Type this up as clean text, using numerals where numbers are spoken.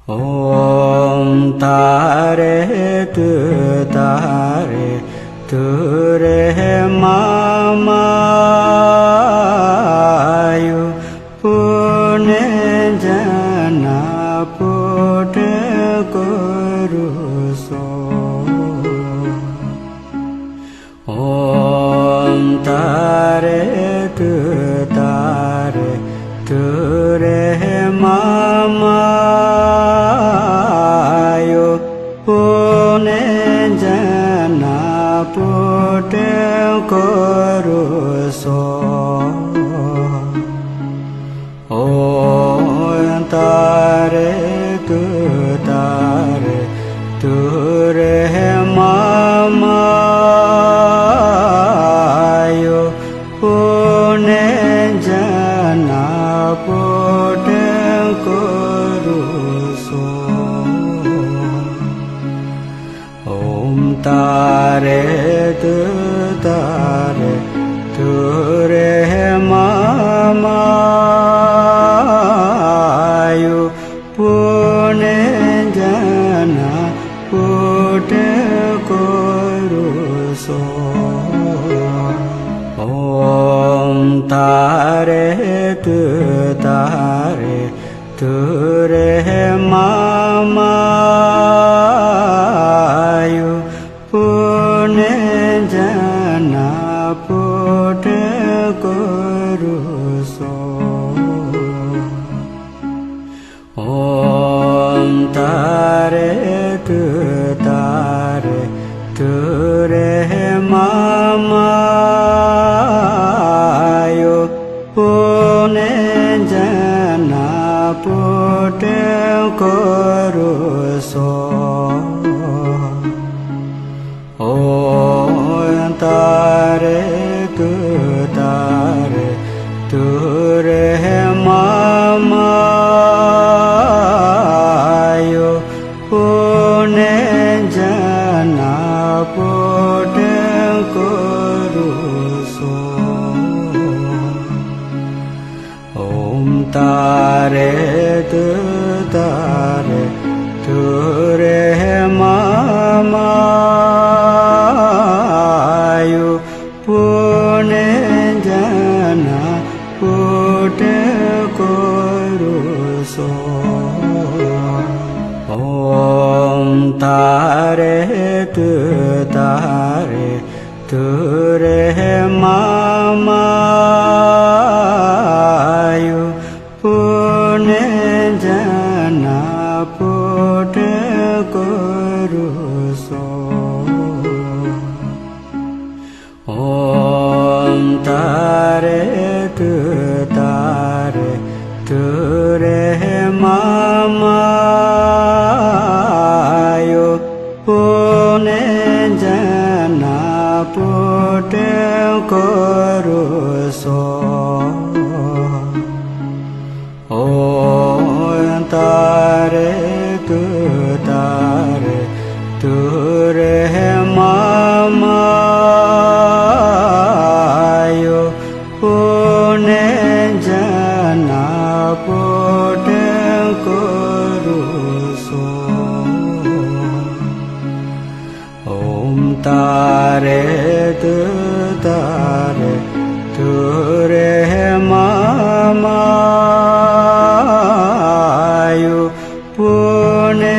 ॐ तारे तुरे मामायु पुण्य जना पुट करु सो। ॐ तारे तुरे मामायु पुण्य जना पुट करु सो। ॐ तारे तुरे मामायु पुण्य जना पुट करु सो। ॐ तारे तुरे मामायु पुण्य जना पुट करु सो। ॐ तारे तुरे मामायु पुण्य जना पुट करु सो। ॐ तारे तुरे मामायु पुण्य जना पुट करु सो। ॐ तारे तुरे मामायु पुण्य जना पुट करु सो। ॐ तारे तुरे मामायु पुण्य जना पुट करु सो। ॐ तारे तुरे मामायु पुण्य जना पुट करु सो। ॐ तारे तुरे मामायु पुण्य जना पुट करु सो। ॐ तारे तुरे मामायु पुण्य जना पुट करु सो। ॐ तारे तुरे मामायु पुण्य